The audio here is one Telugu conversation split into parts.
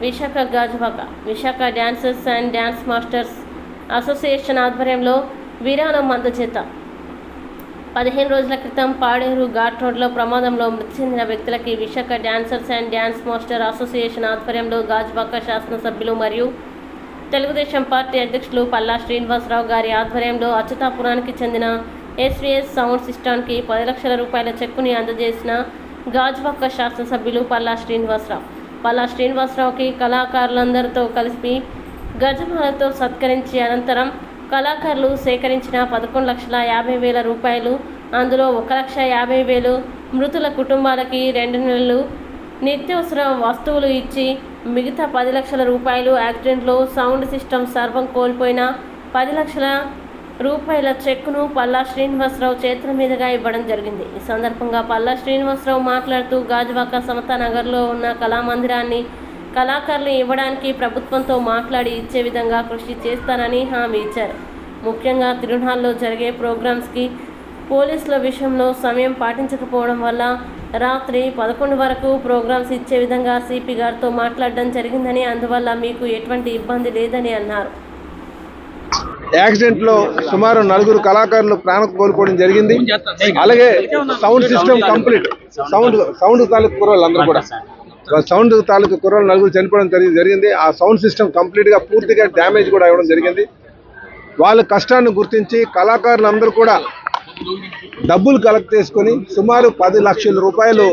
Visakha Gajuwaka Visakha dancers and dance masters association ఆధ్వర్యంలో విరాళం అందజేత 15 రోజుల క్రితం పాడేరు ఘాట్ రోడ్లో ప్రమాదంలో మృతి చెందిన వ్యక్తులకి Visakha dancers and dance master association ఆధ్వర్యంలో గాజువాక శాసనసభ్యులు మరియు తెలుగుదేశం పార్టీ అధ్యక్షులు పల్లా శ్రీనివాసరావు గారి ఆధ్వర్యంలో అచ్యుతాపురానికి చెందిన ఎస్వీఎస్ సౌండ్ సిస్టానికి 10 లక్షల రూపాయల చెక్కుని అందజేసిన గాజువాక శాసనసభ్యులు పల్లా శ్రీనివాసరావుకి కళాకారులందరితో కలిసి గజమాలతో సత్కరించి అనంతరం కళాకారులు సేకరించిన 11,50,000 రూపాయలు, అందులో 1,50,000 మృతుల కుటుంబాలకి 2 నెలలు నిత్యావసర వస్తువులు ఇచ్చి మిగతా 10 లక్షల రూపాయలు యాక్సిడెంట్లో సౌండ్ సిస్టమ్ సర్వం కోల్పోయిన 10 లక్షల రూపాయల చెక్కును పల్లా శ్రీనివాసరావు చేతుల మీదుగా ఇవ్వడం జరిగింది. ఈ సందర్భంగా పల్లా శ్రీనివాసరావు మాట్లాడుతూ గాజువాక సమతా నగర్లో ఉన్న కళామందిరాన్ని కళాకారులు ఇవ్వడానికి ప్రభుత్వంతో మాట్లాడి ఇచ్చే విధంగా కృషి చేస్తానని హామీ ఇచ్చారు. ముఖ్యంగా తిరునాళ్ళలో జరిగే ప్రోగ్రామ్స్కి పోలీసుల విషయంలో సమయం పాటించకపోవడం వల్ల రాత్రి 11 వరకు ప్రోగ్రామ్స్ ఇచ్చే విధంగా సిపి గారితో మాట్లాడడం జరిగిందని, అందువల్ల మీకు ఎటువంటి ఇబ్బంది లేదని అన్నారు. యాక్సిడెంట్ లో సుమారు 4 కళాకారులు ప్రాణం కోల్పోవడం జరిగింది. అలాగే సౌండ్ సిస్టమ్ కంప్లీట్ సౌండ్ తాలూకు కుర్రాళ్ళు అందరూ కూడా సౌండ్ తాలూకు కుర్రాళ్ళు 4 చనిపోవడం జరిగింది. ఆ సౌండ్ సిస్టమ్ కంప్లీట్ గా పూర్తిగా డ్యామేజ్ కూడా అవ్వడం జరిగింది. వాళ్ళ కష్టాన్ని గుర్తించి కళాకారులు అందరూ కూడా డబ్బులు కలెక్ట్ చేసుకొని సుమారు 10 లక్షల రూపాయలు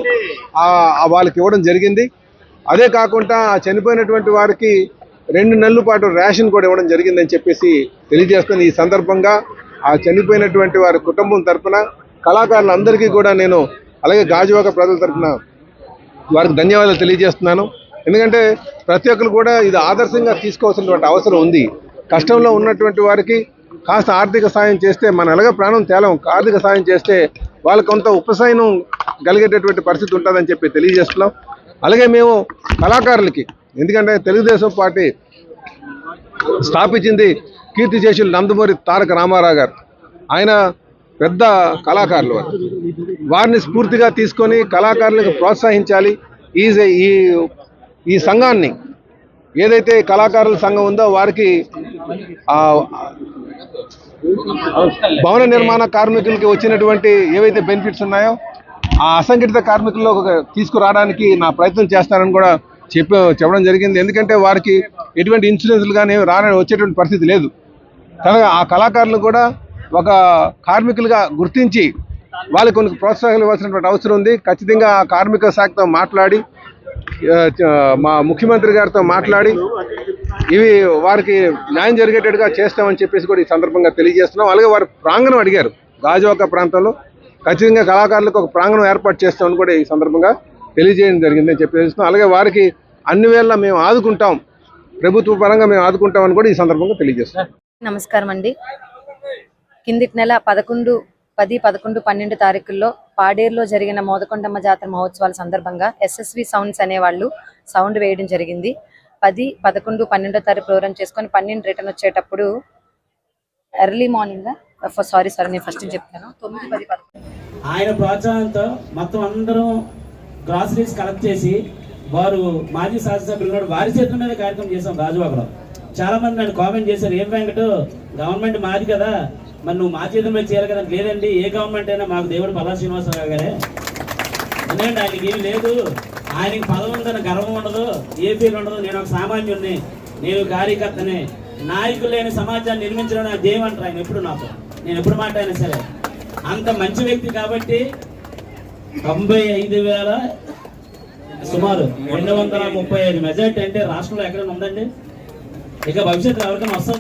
వాళ్ళకి ఇవ్వడం జరిగింది. అదే కాకుండా చనిపోయినటువంటి వారికి 2 నెలల పాటు రేషన్ కూడా ఇవ్వడం జరిగిందని చెప్పేసి తెలియజేస్తాను. ఈ సందర్భంగా ఆ చనిపోయినటువంటి వారి కుటుంబం తరఫున కళాకారులందరికీ కూడా నేను అలాగే గాజువాక ప్రజల తరఫున వారికి ధన్యవాదాలు తెలియజేస్తున్నాను. ఎందుకంటే ప్రతి ఒక్కరు కూడా ఇది ఆదర్శంగా తీసుకోవాల్సినటువంటి అవసరం ఉంది. కష్టంలో ఉన్నటువంటి వారికి కాస్త ఆర్థిక సాయం చేస్తే మనం ఎలాగ ప్రాణం తేలం, ఆర్థిక సాయం చేస్తే వాళ్ళకి కొంత ఉపశమనం కలిగేటటువంటి పరిస్థితి ఉంటుందని చెప్పి తెలియజేస్తున్నాం. అలాగే మేము కళాకారులకి, ఎందుకంటే తెలుగుదేశం పార్టీ స్థాపించింది కీర్తిశేషులు నందమూరి తారక రామారావు గారు. ఆయన పెద్ద కళాకారులు, వారిని స్ఫూర్తిగా తీసుకొని కళాకారులకు ప్రోత్సహించాలి. ఈ సంఘాన్ని ఏదైతే కళాకారుల సంఘం ఉందో వారికి భవన నిర్మాణ కార్మికులకి వచ్చినటువంటి ఏవైతే బెనిఫిట్స్ ఉన్నాయో ఆ అసంఘటిత కార్మికుల్లో తీసుకురావడానికి నా ప్రయత్నం చేస్తానని కూడా చెప్పడం జరిగింది. ఎందుకంటే వారికి ఎటువంటి ఇన్సూరెన్స్లు కానీ వచ్చేటువంటి పరిస్థితి లేదు. కనుక ఆ కళాకారులు కూడా ఒక కార్మికులుగా గుర్తించి వాళ్ళకి కొన్ని ప్రోత్సాహాలు ఇవ్వాల్సినటువంటి అవసరం ఉంది. ఖచ్చితంగా ఆ కార్మిక శాఖతో మాట్లాడి మా ముఖ్యమంత్రి గారితో మాట్లాడి ఇవి వారికి న్యాయం జరిగేటట్టుగా చేస్తామని చెప్పేసి కూడా ఈ సందర్భంగా తెలియజేస్తున్నాం. అలాగే వారు ప్రాంగణం అడిగారు. గాజువాక ప్రాంతంలో ఖచ్చితంగా కళాకారులకు ఒక ప్రాంగణం ఏర్పాటు చేస్తామని కూడా ఈ సందర్భంగా తెలియజేయడం జరిగిందని చెప్పేస్తున్నాం. అలాగే వారికి అన్ని వేళ మేము ఆదుకుంటాం, ప్రభుత్వ పరంగా మేము ఆదుకుంటామని కూడా ఈ సందర్భంగా తెలియజేస్తున్నాం. నమస్కారం అండి. కిందిటి నెల 11, 10, 11, 12 తారీఖుల్లో పాడేరులో జరిగిన మోదకొండమ్మ జాతర మహోత్సవాల సందర్భంగా ఎస్ఎస్వి సౌండ్స్ అనేవాళ్ళు సౌండ్ వేయడం జరిగింది. 10, 11, 12 తారీఖు ప్రోగ్రామ్ చేసుకొని 12 రిటర్న్ వచ్చేటప్పుడు ఎర్లీ మార్నింగ్ సారీ నేను ఫస్ట్ చెప్తాను 9, 10, 11 ఆయన ప్రోత్సాహంతో మొత్తం అందరం గ్రాసరీస్ కలెక్ట్ చేసి వారు మాజీ శాసనసభ్యులు వారి చేతుల మీద కార్యక్రమం చేసాం. గాజువాకలో చాలా మంది నన్ను కామెంట్ చేశారు, ఏం వెంకట గవర్నమెంట్ మాది కదా, మరి నువ్వు మా చేతుల మీద చేయాలి కదా. లేదండి, ఏ గవర్నమెంట్ అయినా మాకు దేవుడు పల్లా శ్రీనివాసరావు గారే. ఎందుకంటే ఆయనకి ఏమి లేదు, ఆయనకి పదవి ఉందని గర్వం ఉండదు, ఏ ఫీల్ ఉండదు. నేను ఒక సామాన్యుడిని, నేను కార్యకర్తని, నాయకులు లేని సమాజాన్ని నిర్మించడం నా ధ్యేయం అంటారు ఆయన ఎప్పుడు నాతో. నేను ఎప్పుడు మాట్లాడినా సరే అంత మంచి వ్యక్తి కాబట్టి 95,000 సుమారు 235 మెజార్టీ అంటే రాష్ట్రంలో ఎక్కడైనా ఉందండి. ఇక భవిష్యత్తులో ఎవరికైనా వస్తుంది.